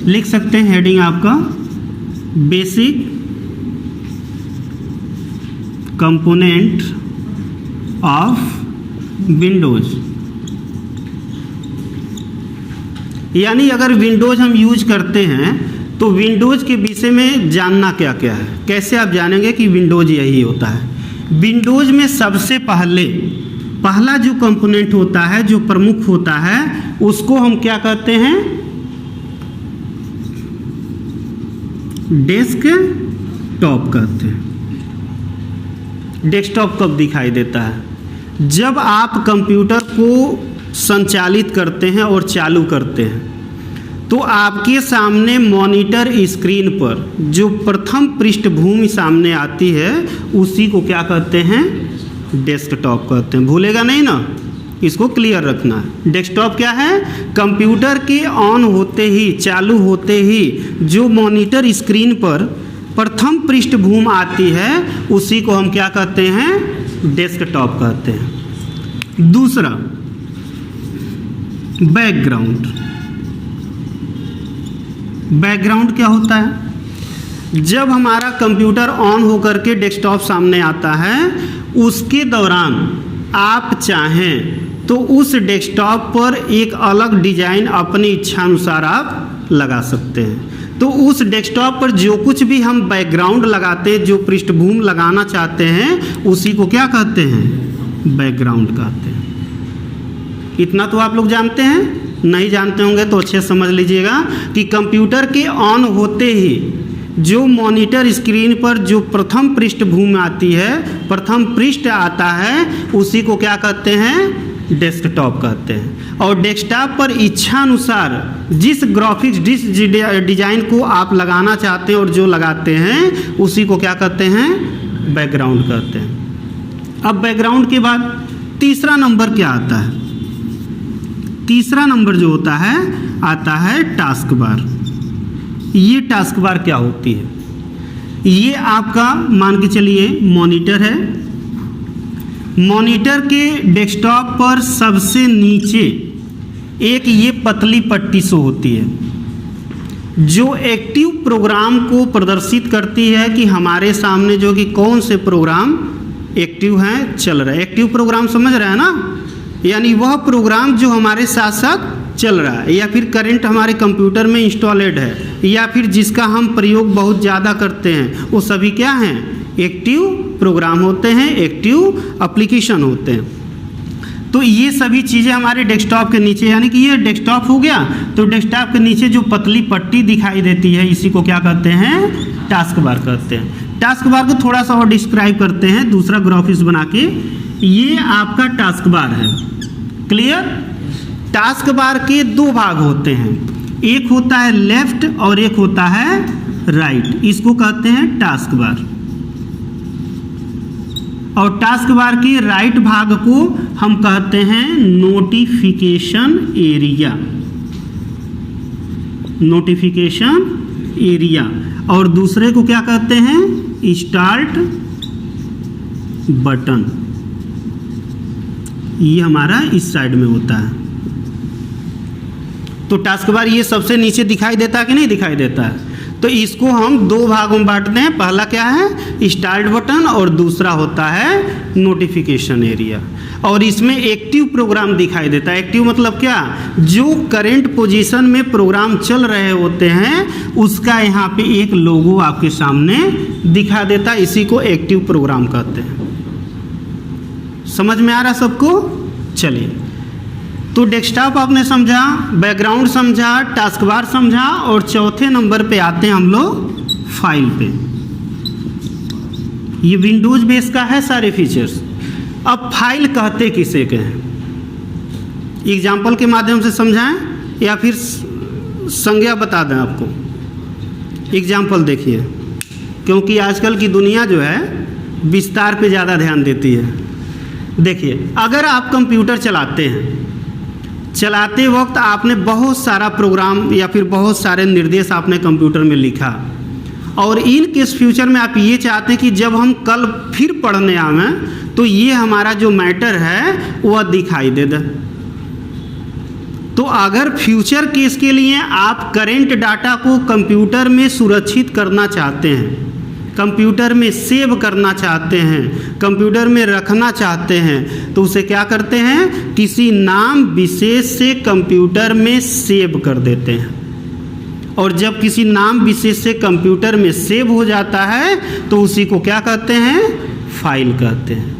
लिख सकते हैं हेडिंग आपका बेसिक कंपोनेंट ऑफ विंडोज। यानी अगर विंडोज हम यूज करते हैं तो विंडोज के विषय में जानना क्या क्या है। कैसे आप जानेंगे कि विंडोज यही होता है। विंडोज में सबसे पहला जो कंपोनेंट होता है, जो प्रमुख होता है, उसको हम क्या कहते हैं, डेस्कटॉप कहते हैं। डेस्कटॉप कब दिखाई देता है? जब आप कंप्यूटर को संचालित करते हैं और चालू करते हैं तो आपके सामने मॉनिटर स्क्रीन पर जो प्रथम पृष्ठभूमि सामने आती है उसी को क्या कहते हैं, डेस्कटॉप कहते हैं। भूलेगा नहीं ना, इसको क्लियर रखना है। डेस्कटॉप क्या है? कंप्यूटर के ऑन होते ही, चालू होते ही जो मॉनिटर स्क्रीन पर प्रथम पृष्ठभूमि आती है उसी को हम क्या कहते हैं, डेस्कटॉप कहते हैं। दूसरा बैकग्राउंड। बैकग्राउंड क्या होता है? जब हमारा कंप्यूटर ऑन होकर के डेस्कटॉप सामने आता है उसके दौरान आप चाहें तो उस डेस्कटॉप पर एक अलग डिजाइन अपनी इच्छानुसार आप लगा सकते हैं। तो उस डेस्कटॉप पर जो कुछ भी हम बैकग्राउंड लगाते हैं, जो पृष्ठभूमि लगाना चाहते हैं, उसी को क्या कहते हैं, बैकग्राउंड कहते हैं। इतना तो आप लोग जानते हैं। नहीं जानते होंगे तो अच्छे समझ लीजिएगा कि कंप्यूटर के ऑन होते ही जो मॉनिटर स्क्रीन पर जो प्रथम पृष्ठभूमि आती है, प्रथम पृष्ठ आता है, उसी को क्या कहते हैं, डेस्कटॉप कहते हैं। और डेस्कटॉप पर इच्छानुसार जिस ग्राफिक्स, जिस डिजाइन को आप लगाना चाहते हैं और जो लगाते हैं उसी को क्या कहते हैं, बैकग्राउंड कहते हैं। अब बैकग्राउंड के बाद तीसरा नंबर क्या आता है? तीसरा नंबर जो होता है आता है टास्क बार। ये टास्क बार क्या होती है? ये आपका मान के चलिए मॉनिटर है। मॉनिटर के डेस्कटॉप पर सबसे नीचे एक ये पतली पट्टी शो होती है जो एक्टिव प्रोग्राम को प्रदर्शित करती है कि हमारे सामने जो कि कौन से प्रोग्राम एक्टिव हैं, चल रहा है। एक्टिव प्रोग्राम समझ रहे हैं ना, यानी वह प्रोग्राम जो हमारे साथ साथ चल रहा है या फिर करंट हमारे कंप्यूटर में इंस्टॉलेड है या फिर जिसका हम प्रयोग बहुत ज़्यादा करते हैं, वो सभी क्या हैं, एक्टिव प्रोग्राम होते हैं, एक्टिव एप्लीकेशन होते हैं। तो ये सभी चीज़ें हमारे डेस्कटॉप के नीचे, यानी कि ये डेस्कटॉप हो गया तो डेस्कटॉप के नीचे जो पतली पट्टी दिखाई देती है इसी को क्या कहते हैं, टास्क बार कहते हैं। टास्क बार को थोड़ा सा और डिस्क्राइब करते हैं दूसरा ग्राफिक्स बना के। ये आपका टास्क बार है, क्लियर। टास्क बार के दो भाग होते हैं, एक होता है लेफ्ट और एक होता है राइट। इसको कहते हैं टास्क बार। और टास्क बार के राइट भाग को हम कहते हैं नोटिफिकेशन एरिया। Notification area. और दूसरे को क्या कहते हैं, स्टार्ट बटन। ये हमारा इस साइड में होता है। तो टास्क बार ये सबसे नीचे दिखाई देता है कि नहीं दिखाई देता है? तो इसको हम दो भागों में बांटते हैं। पहला क्या है, स्टार्ट बटन, और दूसरा होता है नोटिफिकेशन एरिया। और इसमें एक्टिव प्रोग्राम दिखाई देता है। एक्टिव मतलब क्या, जो करंट पोजीशन में प्रोग्राम चल रहे होते हैं उसका यहाँ पे एक लोगो आपके सामने दिखा देता है। इसी को एक्टिव प्रोग्राम कहते हैं। समझ में आ रहा सबको? चलिए, तो डेस्कटॉप आपने समझा, बैकग्राउंड समझा, टास्क बार समझा, और चौथे नंबर पे आते हैं हम लोग फाइल पे। ये विंडोज बेस का है सारे फीचर्स। अब फाइल कहते किसे के हैं, एग्जाम्पल के माध्यम से समझाएं या फिर संज्ञा बता दें आपको। एग्जाम्पल देखिए, क्योंकि आजकल की दुनिया जो है विस्तार पे ज़्यादा ध्यान देती है। देखिए, अगर आप कंप्यूटर चलाते हैं, चलाते वक्त आपने बहुत सारा प्रोग्राम या फिर बहुत सारे निर्देश आपने कंप्यूटर में लिखा, और इन केस फ्यूचर में आप ये चाहते हैं कि जब हम कल फिर पढ़ने आवें तो ये हमारा जो मैटर है वह दिखाई दे दे। तो अगर फ्यूचर केस के लिए आप करेंट डाटा को कंप्यूटर में सुरक्षित करना चाहते हैं, कंप्यूटर में सेव करना चाहते हैं, कंप्यूटर में रखना चाहते हैं, तो उसे क्या करते हैं, किसी नाम विशेष से कंप्यूटर में सेव कर देते हैं। और जब किसी नाम विशेष से कंप्यूटर में सेव हो जाता है तो उसी को क्या कहते हैं, फाइल कहते हैं।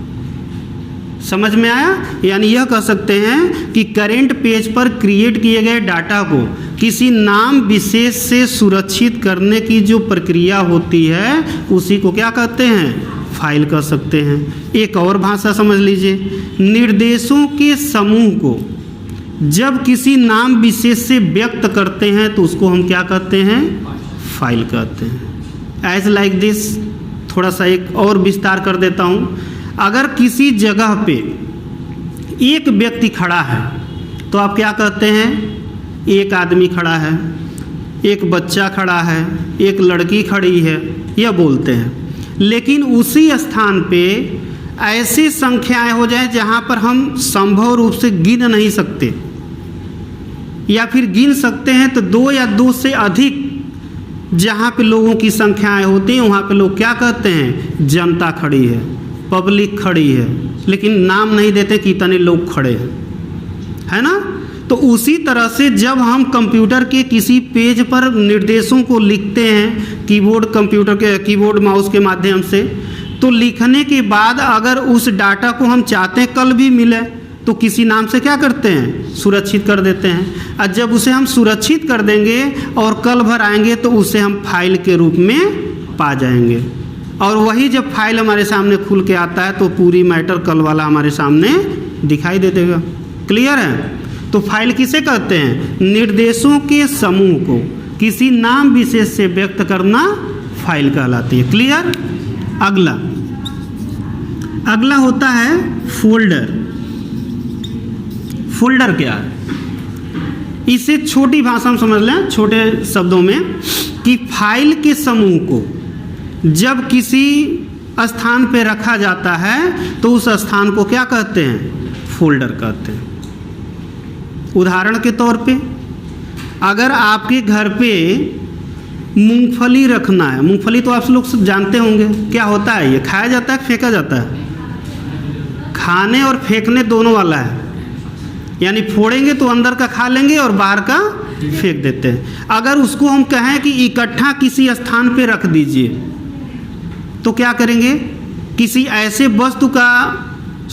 समझ में आया? यानी यह कह सकते हैं कि करेंट पेज पर क्रिएट किए गए डाटा को किसी नाम विशेष से सुरक्षित करने की जो प्रक्रिया होती है उसी को क्या कहते हैं, फाइल कह सकते हैं। एक और भाषा समझ लीजिए, निर्देशों के समूह को जब किसी नाम विशेष से व्यक्त करते हैं तो उसको हम क्या कहते हैं, फाइल कहते हैं। एज लाइक दिस, थोड़ा सा एक और विस्तार कर देता हूँ। अगर किसी जगह पे एक व्यक्ति खड़ा है तो आप क्या कहते हैं, एक आदमी खड़ा है, एक बच्चा खड़ा है, एक लड़की खड़ी है, यह बोलते हैं। लेकिन उसी स्थान पे ऐसी संख्याएं हो जाए जहां पर हम संभव रूप से गिन नहीं सकते, या फिर गिन सकते हैं तो 2 या 2 से अधिक जहाँ पे लोगों की संख्याएं होती हैं वहाँ पे लोग क्या कहते हैं, जनता खड़ी है, पब्लिक खड़ी है, लेकिन नाम नहीं देते कि इतने लोग खड़े हैं, है ना। तो उसी तरह से जब हम कंप्यूटर के किसी पेज पर निर्देशों को लिखते हैं कीबोर्ड, कंप्यूटर के कीबोर्ड माउस के माध्यम से, तो लिखने के बाद अगर उस डाटा को हम चाहते हैं कल भी मिले तो किसी नाम से क्या करते हैं, सुरक्षित कर देते हैं। और जब उसे हम सुरक्षित कर देंगे और कल भर आएंगे तो उसे हम फाइल के रूप में पा जाएंगे। और वही जब फाइल हमारे सामने खुल के आता है तो पूरी मैटर कल वाला हमारे सामने दिखाई दे देगा। क्लियर है? तो फाइल किसे कहते हैं, निर्देशों के समूह को किसी नाम विशेष से व्यक्त करना फाइल कहलाती है। क्लियर? अगला होता है फोल्डर। फोल्डर क्या है, इसे छोटी भाषा में समझ लें, छोटे शब्दों में, कि फाइल के समूह को जब किसी स्थान पे रखा जाता है तो उस स्थान को क्या कहते हैं, फोल्डर कहते हैं। उदाहरण के तौर पे अगर आपके घर पे मूंगफली रखना है, मूंगफली तो आप लोग जानते होंगे क्या होता है, ये खाया जाता है, फेंका जाता है, खाने और फेंकने दोनों वाला है। यानी फोड़ेंगे तो अंदर का खा लेंगे और बाहर का फेंक देते हैं। अगर उसको हम कहें कि इकट्ठा किसी स्थान पे रख दीजिए तो क्या करेंगे, किसी ऐसे वस्तु का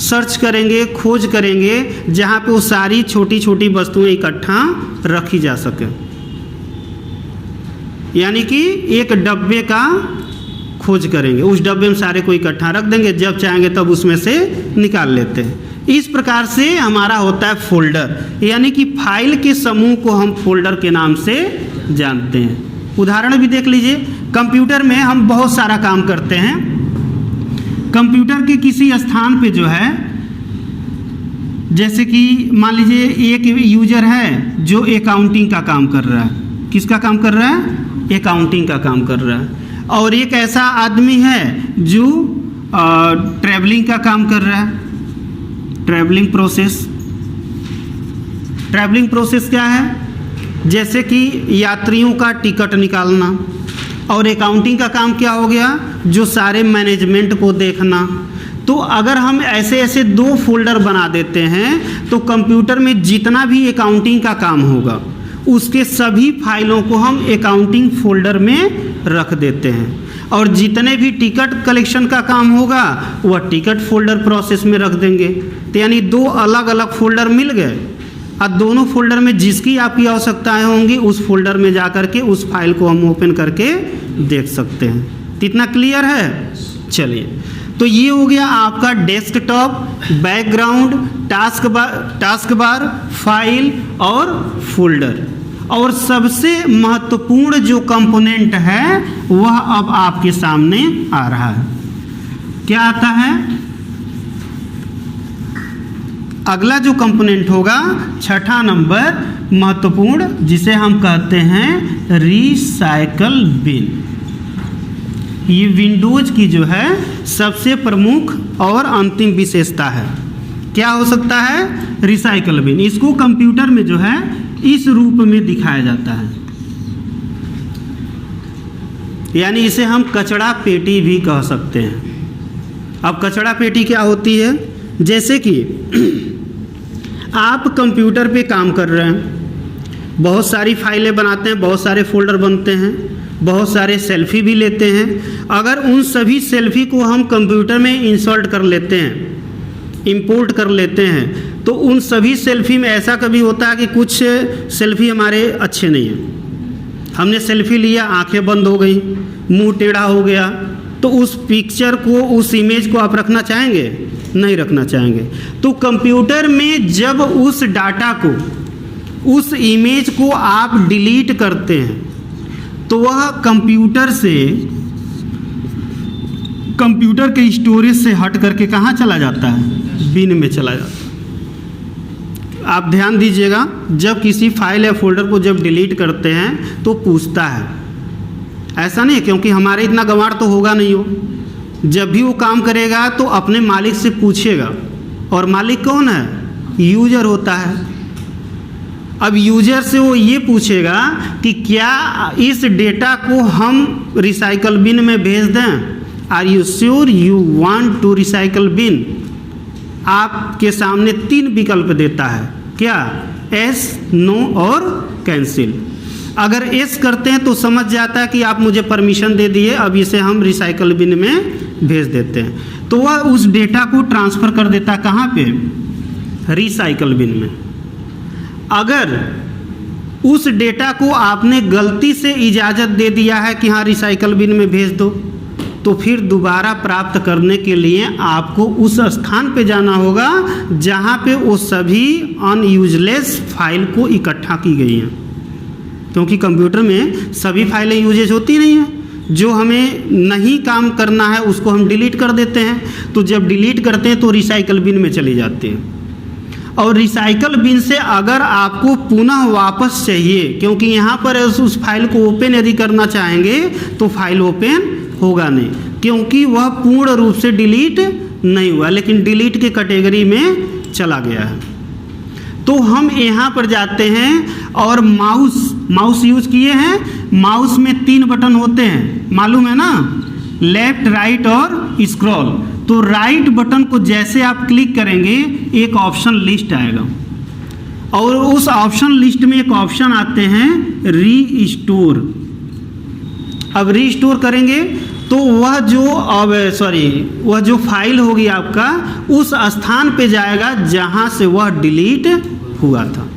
सर्च करेंगे, खोज करेंगे जहाँ पे वो सारी छोटी छोटी वस्तुएं इकट्ठा रखी जा सके। यानी कि एक डब्बे का खोज करेंगे, उस डब्बे में सारे को इकट्ठा रख देंगे, जब चाहेंगे तब उसमें से निकाल लेते हैं। इस प्रकार से हमारा होता है फोल्डर, यानी कि फाइल के समूह को हम फोल्डर के नाम से जानते हैं। उदाहरण भी देख लीजिए, कंप्यूटर में हम बहुत सारा काम करते हैं। कंप्यूटर के किसी स्थान पे जो है, जैसे कि मान लीजिए एक यूजर है जो अकाउंटिंग का काम कर रहा है। किसका काम कर रहा है, अकाउंटिंग का काम कर रहा है। और एक ऐसा आदमी है जो ट्रैवलिंग का काम कर रहा है, ट्रैवलिंग प्रोसेस क्या है, जैसे कि यात्रियों का टिकट निकालना। और अकाउंटिंग का काम क्या हो गया, जो सारे मैनेजमेंट को देखना। तो अगर हम ऐसे ऐसे 2 फोल्डर बना देते हैं तो कंप्यूटर में जितना भी अकाउंटिंग का काम होगा उसके सभी फाइलों को हम अकाउंटिंग फोल्डर में रख देते हैं, और जितने भी टिकट कलेक्शन का काम होगा वह टिकट फोल्डर प्रोसेस में रख देंगे। तो यानी 2 अलग अलग फोल्डर मिल गए, और दोनों फोल्डर में जिसकी आपकी आवश्यकताएं होंगी उस फोल्डर में जा करके उस फाइल को हम ओपन करके देख सकते हैं। तो इतना क्लियर है? चलिए, तो ये हो गया आपका desktop, background, task bar, file और फोल्डर। और सबसे महत्वपूर्ण जो कंपोनेंट है वह अब आपके सामने आ रहा है। क्या आता है? अगला जो कंपोनेंट होगा, छठा नंबर महत्वपूर्ण, जिसे हम कहते हैं रिसाइकल बिन। ये विंडोज की जो है सबसे प्रमुख और अंतिम विशेषता है। क्या हो सकता है? Recycle bin. इसको कंप्यूटर में जो है इस रूप में दिखाया जाता है, यानी इसे हम कचरा पेटी भी कह सकते हैं। अब कचरा पेटी क्या होती है? जैसे कि आप कंप्यूटर पे काम कर रहे हैं, बहुत सारी फाइलें बनाते हैं, बहुत सारे फोल्डर बनते हैं, बहुत सारे सेल्फी भी लेते हैं। अगर उन सभी सेल्फी को हम कंप्यूटर में इंसर्ट कर लेते हैं, इंपोर्ट कर लेते हैं, तो उन सभी सेल्फी में ऐसा कभी होता है कि कुछ सेल्फी हमारे अच्छे नहीं हैं। हमने सेल्फी लिया, आंखें बंद हो गई, मुंह टेढ़ा हो गया, तो उस पिक्चर को, उस इमेज को आप रखना चाहेंगे? नहीं रखना चाहेंगे। तो कंप्यूटर में जब उस डाटा को, उस इमेज को आप डिलीट करते हैं तो वह कंप्यूटर के स्टोरेज से हट करके कहाँ चला जाता है? बिन में चला जाता है। आप ध्यान दीजिएगा, जब किसी फाइल या फोल्डर को जब डिलीट करते हैं तो पूछता है, ऐसा नहीं क्योंकि हमारे इतना गंवार तो होगा नहीं हो। जब भी वो काम करेगा तो अपने मालिक से पूछेगा, और मालिक कौन है? यूजर होता है। अब यूजर से वो ये पूछेगा कि क्या इस डेटा को हम रिसाइकल बिन में भेज दें? Are you sure you want to recycle bin? आपके सामने 3 विकल्प देता है, क्या? एस, नो और कैंसिल। अगर एस करते हैं तो समझ जाता है कि आप मुझे परमिशन दे दिए, अब इसे हम रिसाइकल बिन में भेज देते हैं। तो वह उस डेटा को ट्रांसफ़र कर देता है कहाँ पे? रिसाइकल बिन में। अगर उस डेटा को आपने गलती से इजाज़त दे दिया है कि हाँ रिसाइकल बिन में भेज दो, तो फिर दोबारा प्राप्त करने के लिए आपको उस स्थान पे जाना होगा जहाँ पे वो सभी अनयूजलेस फाइल को इकट्ठा की गई हैं। क्योंकि कंप्यूटर में सभी फाइलें यूजेज होती नहीं हैं, जो हमें नहीं काम करना है उसको हम डिलीट कर देते हैं। तो जब डिलीट करते हैं तो रिसाइकल बिन में चली जाती है। और रिसाइकल बिन से अगर आपको पुनः वापस चाहिए, क्योंकि यहाँ पर उस फाइल को ओपन यदि करना चाहेंगे तो फाइल ओपन होगा नहीं, क्योंकि वह पूर्ण रूप से डिलीट नहीं हुआ, लेकिन डिलीट के कैटेगरी में चला गया है। तो हम यहाँ पर जाते हैं और माउस यूज किए हैं। माउस में 3 बटन होते हैं, मालूम है ना? लेफ्ट, राइट और स्क्रॉल। तो राइट बटन को जैसे आप क्लिक करेंगे एक ऑप्शन लिस्ट आएगा, और उस ऑप्शन लिस्ट में एक ऑप्शन आते हैं रीस्टोर। अब रीस्टोर करेंगे तो वह जो फाइल होगी आपका उस स्थान पे जाएगा जहां से वह डिलीट हुआ था।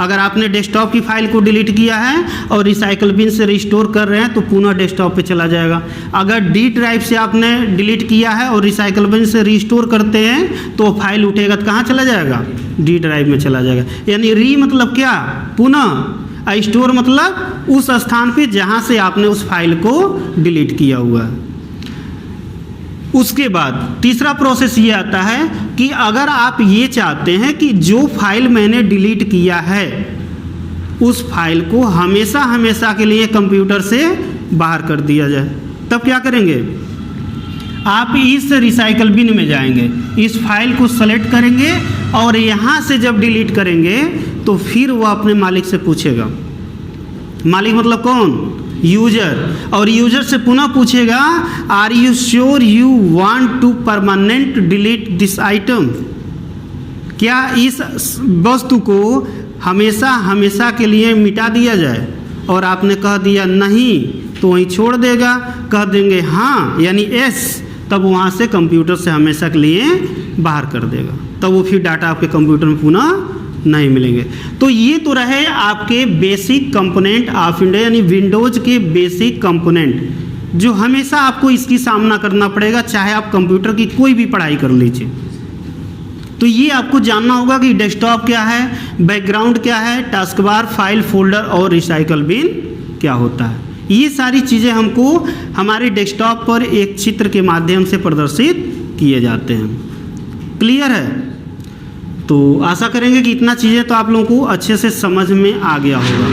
अगर आपने डेस्कटॉप की फाइल को डिलीट किया है और रिसाइकल बिन से रिस्टोर कर रहे हैं तो पुनः डेस्कटॉप पे चला जाएगा। अगर डी ड्राइव से आपने डिलीट किया है और रिसाइकल बिन से रिस्टोर करते हैं तो फाइल उठेगा तो कहाँ चला जाएगा? डी ड्राइव में चला जाएगा। यानी री मतलब क्या? पुनः। स्टोर मतलब उस स्थान पे जहाँ से आपने उस फाइल को डिलीट किया हुआ है। उसके बाद तीसरा प्रोसेस ये आता है कि अगर आप ये चाहते हैं कि जो फाइल मैंने डिलीट किया है उस फाइल को हमेशा हमेशा के लिए कंप्यूटर से बाहर कर दिया जाए, तब क्या करेंगे? आप इस रिसाइकल बिन में जाएंगे, इस फाइल को सेलेक्ट करेंगे और यहाँ से जब डिलीट करेंगे तो फिर वह अपने मालिक से पूछेगा। मालिक मतलब कौन? यूजर। और यूजर से पुनः पूछेगा are you sure you want to permanent delete this item? क्या इस वस्तु को हमेशा हमेशा के लिए मिटा दिया जाए? और आपने कह दिया नहीं तो वहीं छोड़ देगा। कह देंगे हाँ यानी एस, तब वहाँ से कंप्यूटर से हमेशा के लिए बाहर कर देगा। तब वो फिर डाटा आपके कंप्यूटर में पुनः नहीं मिलेंगे। तो ये तो रहे आपके बेसिक कंपोनेंट ऑफ विंडोज, यानी विंडोज के बेसिक कंपोनेंट जो हमेशा आपको इसकी सामना करना पड़ेगा, चाहे आप कंप्यूटर की कोई भी पढ़ाई कर लीजिए। तो ये आपको जानना होगा कि डेस्कटॉप क्या है, बैकग्राउंड क्या है, टास्क बार, फाइल, फोल्डर और रिसाइकल बिन क्या होता है। ये सारी चीज़ें हमको हमारे डेस्कटॉप पर एक चित्र के माध्यम से प्रदर्शित किए जाते हैं। क्लियर है? तो आशा करेंगे कि इतना चीज़ें तो आप लोगों को अच्छे से समझ में आ गया होगा।